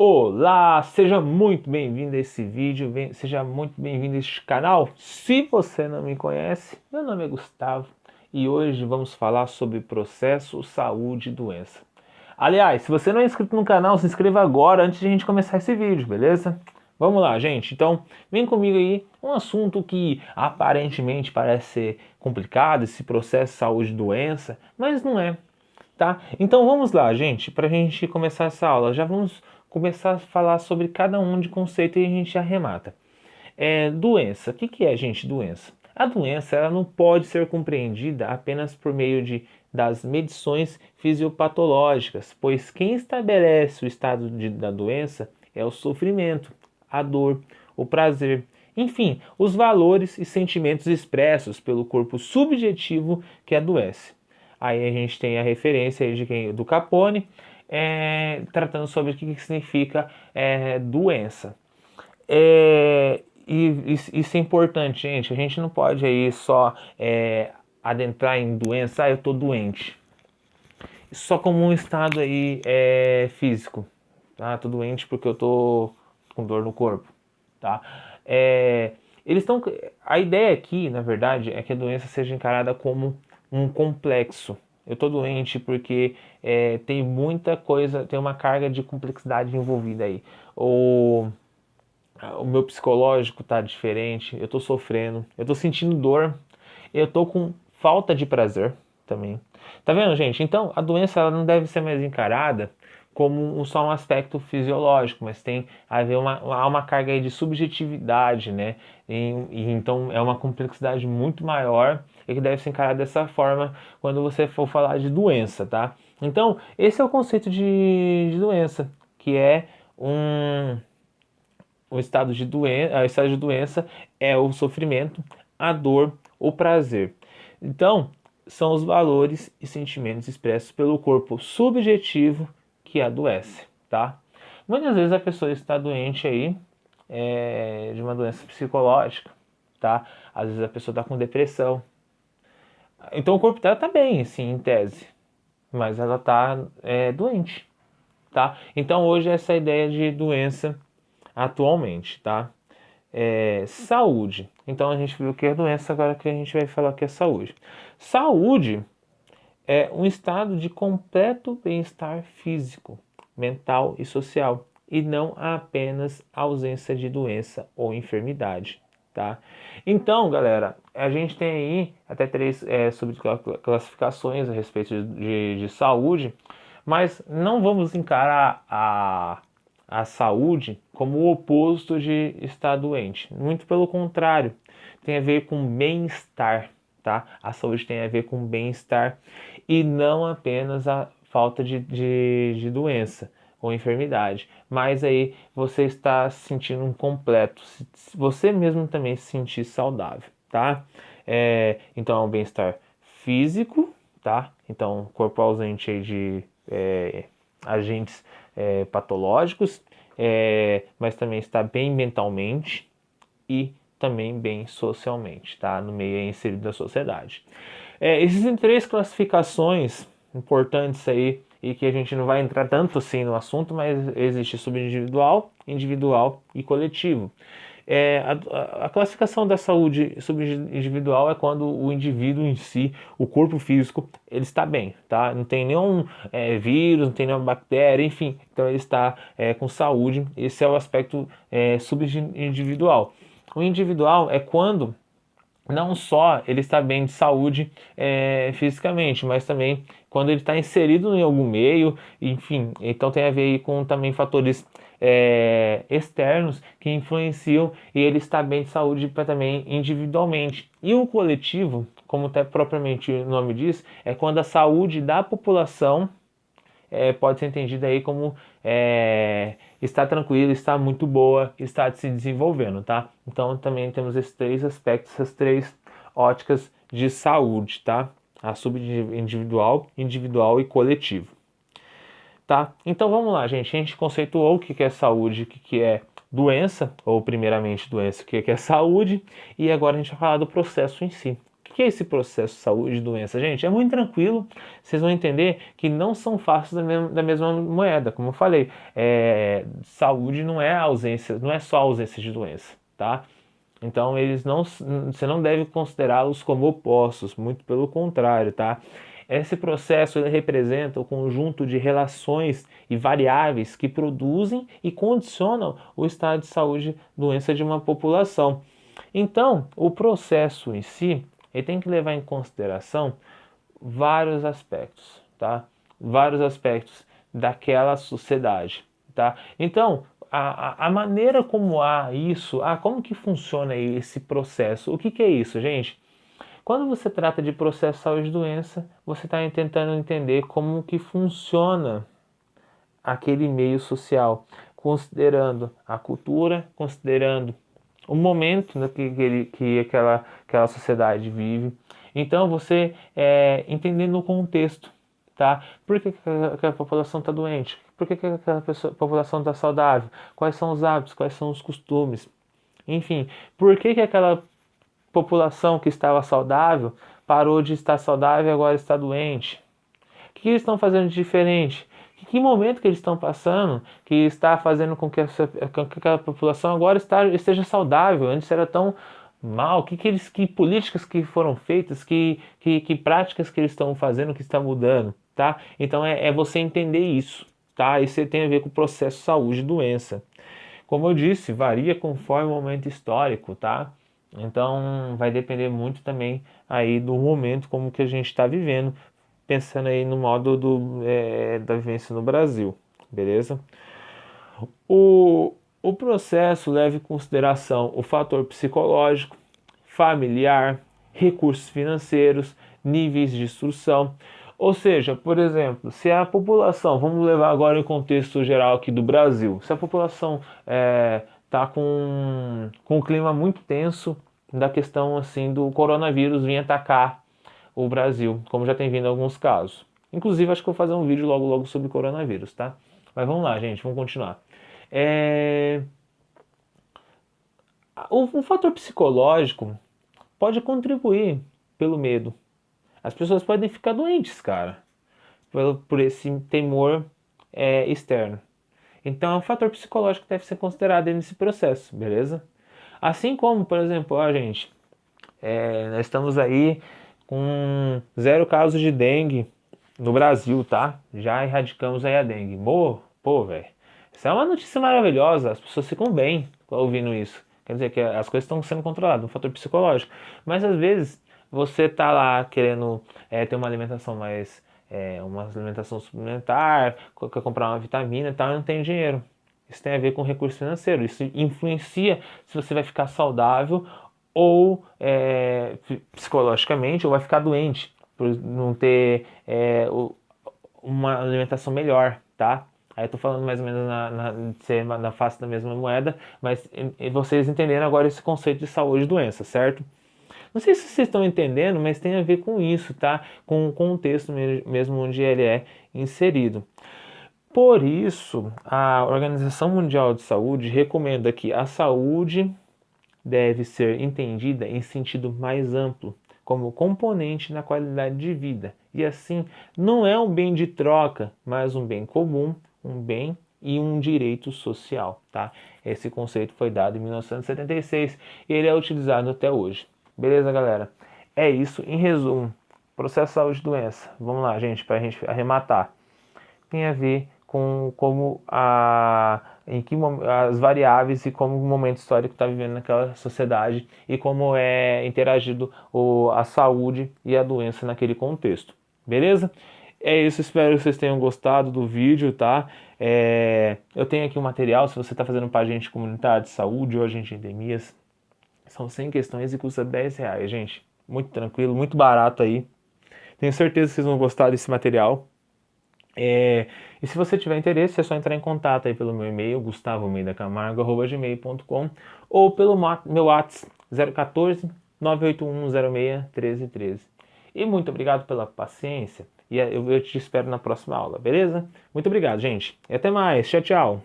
Olá, seja muito bem-vindo a esse vídeo, seja muito bem-vindo a este canal. Se você não me conhece, meu nome é Gustavo e hoje vamos falar sobre processo, saúde e doença. Aliás, se você não é inscrito no canal, se inscreva agora antes de a gente começar esse vídeo, beleza? Vamos lá, gente. Então, vem comigo aí um assunto que aparentemente parece ser complicado, esse processo, saúde e doença, mas não é. Tá? Então vamos lá, gente, para a gente começar essa aula, já vamos começar a falar sobre cada um de conceito e a gente arremata. Doença, o que é, gente, doença? A doença ela não pode ser compreendida apenas por meio das medições fisiopatológicas, pois quem estabelece o estado da doença é o sofrimento, a dor, o prazer, enfim, os valores e sentimentos expressos pelo corpo subjetivo que adoece. Aí a gente tem a referência aí do Capone, tratando sobre o que significa doença. E isso é importante, gente. A gente não pode aí só adentrar em doença, eu tô doente. Só como um estado aí físico, tá? Tô doente porque eu tô com dor no corpo, tá? Eles estão. A ideia aqui, na verdade, é que a doença seja encarada como um complexo. Eu tô doente porque tem muita coisa, tem uma carga de complexidade envolvida aí. O meu psicológico tá diferente, eu tô sofrendo, eu tô sentindo dor, eu tô com falta de prazer também. Tá vendo, gente? Então, a doença ela não deve ser mais encarada como só um aspecto fisiológico, mas tem a ver há uma carga aí de subjetividade, né? Então, é uma complexidade muito maior e que deve ser encarada dessa forma quando você for falar de doença, tá? Então, esse é o conceito de doença, que é o estado de doença, a estado de doença é o sofrimento, a dor, o prazer. Então, são os valores e sentimentos expressos pelo corpo subjetivo que adoece, tá? Muitas vezes a pessoa está doente aí de uma doença psicológica, tá? Às vezes a pessoa está com depressão. Então o corpo dela está bem, sim, em tese, mas ela está doente, tá? Então hoje essa ideia de doença atualmente, tá? Saúde. Então a gente viu o que é doença, agora que a gente vai falar que é saúde. Saúde é um estado de completo bem-estar físico, mental e social, e não apenas ausência de doença ou enfermidade, tá? Então, galera, a gente tem aí até três subclassificações a respeito de saúde, mas não vamos encarar a saúde como o oposto de estar doente. Muito pelo contrário, tem a ver com bem-estar, tá? A saúde tem a ver com bem-estar e não apenas a falta de doença ou enfermidade. Mas aí você está se sentindo um completo, você mesmo também se sentir saudável, tá? Então é um bem-estar físico, tá? Então corpo ausente aí de agentes patológicos, mas também está bem mentalmente e também bem socialmente, tá? No meio inserido da sociedade. Existem três classificações importantes aí e que a gente não vai entrar tanto assim no assunto, mas existe subindividual, individual e coletivo. A classificação da saúde subindividual é quando o indivíduo em si, o corpo físico, ele está bem, tá? Não tem nenhum vírus, não tem nenhuma bactéria, enfim, então ele está com saúde. Esse é o aspecto subindividual. O individual é quando não só ele está bem de saúde fisicamente, mas também quando ele está inserido em algum meio, enfim, então tem a ver aí com também fatores externos que influenciam e ele está bem de saúde também individualmente. E o coletivo, como até propriamente o nome diz, é quando a saúde da população pode ser entendida aí como está tranquila, está muito boa, está se desenvolvendo, tá? Então também temos esses três aspectos, essas três óticas de saúde, tá? A subindividual, individual e coletivo, tá? Então vamos lá, gente. A gente conceituou o que é saúde, o que é doença, ou primeiramente doença, o que é saúde, e agora a gente vai falar do processo em si. que é esse processo saúde e doença? Gente, é muito tranquilo, vocês vão entender que não são faces da mesma moeda, como eu falei, saúde não é ausência, não é só ausência de doença, tá? Então você não deve considerá-los como opostos, muito pelo contrário, tá? Esse processo ele representa o conjunto de relações e variáveis que produzem e condicionam o estado de saúde e doença de uma população. Então, o processo em si, ele tem que levar em consideração vários aspectos, tá? Vários aspectos daquela sociedade, tá? Então, a maneira como há isso, como que funciona esse processo? O que é isso, gente? Quando você trata de processo de saúde e doença, você está tentando entender como que funciona aquele meio social, considerando a cultura, considerando o momento que aquela sociedade vive. Então você entendendo o contexto, tá? Por que aquela população está doente? Por que aquela população está saudável? Quais são os hábitos? Quais são os costumes? Enfim, por que aquela população que estava saudável parou de estar saudável e agora está doente? O que eles estão fazendo de diferente? Que momento que eles estão passando que está fazendo com que aquela população agora esteja saudável? Antes era tão mal. Que políticas que foram feitas, que práticas que eles estão fazendo, que está mudando, tá? Então é você entender isso, tá? Isso tem a ver com o processo saúde e doença. Como eu disse, varia conforme o momento histórico, tá? Então vai depender muito também aí do momento como que a gente está vivendo, pensando aí no modo da vivência no Brasil, beleza? O processo leva em consideração o fator psicológico, familiar, recursos financeiros, níveis de instrução. Ou seja, por exemplo, se a população, vamos levar agora em contexto geral aqui do Brasil, se a população está com um clima muito tenso da questão assim do coronavírus vir atacar o Brasil, como já tem vindo alguns casos. Inclusive, acho que eu vou fazer um vídeo logo sobre coronavírus, tá? Mas vamos lá, gente, vamos continuar. O fator psicológico pode contribuir pelo medo. As pessoas podem ficar doentes, cara, por esse temor externo. Então, é um fator psicológico que deve ser considerado nesse processo, beleza? Assim como, por exemplo, gente, nós estamos aí com 0 casos de dengue no Brasil, tá? Já erradicamos aí a dengue. Pô, velho. Isso é uma notícia maravilhosa. As pessoas ficam bem ouvindo isso. Quer dizer que as coisas estão sendo controladas, um fator psicológico. Mas às vezes você tá lá querendo ter uma alimentação uma alimentação suplementar, quer comprar uma vitamina e tal, e não tem dinheiro. Isso tem a ver com recurso financeiro. Isso influencia se você vai ficar saudável ou psicologicamente, ou vai ficar doente por não ter uma alimentação melhor, tá? Aí eu tô falando mais ou menos de ser na face da mesma moeda, mas vocês entenderam agora esse conceito de saúde e doença, certo? Não sei se vocês estão entendendo, mas tem a ver com isso, tá? Com o contexto mesmo onde ele é inserido. Por isso, a Organização Mundial de Saúde recomenda que a saúde deve ser entendida em sentido mais amplo, como componente na qualidade de vida. E assim, não é um bem de troca, mas um bem comum, um bem e um direito social, tá? Esse conceito foi dado em 1976 e ele é utilizado até hoje. Beleza, galera? É isso, em resumo. Processo saúde e doença. Vamos lá, gente, para a gente arrematar. Tem a ver com como as variáveis e como o momento histórico está vivendo naquela sociedade e como é interagido a saúde e a doença naquele contexto. Beleza? É isso, espero que vocês tenham gostado do vídeo, tá? Eu tenho aqui um material, se você está fazendo para agente comunitário de saúde ou agente de endemias, são 100 questões e custa R$10, gente. Muito tranquilo, muito barato aí. Tenho certeza que vocês vão gostar desse material. E se você tiver interesse, é só entrar em contato aí pelo meu e-mail, gustavoalmeidacamargo@gmail.com, ou pelo meu WhatsApp 014 981 06 1313. E muito obrigado pela paciência e eu te espero na próxima aula, beleza? Muito obrigado, gente. E até mais. Tchau, tchau.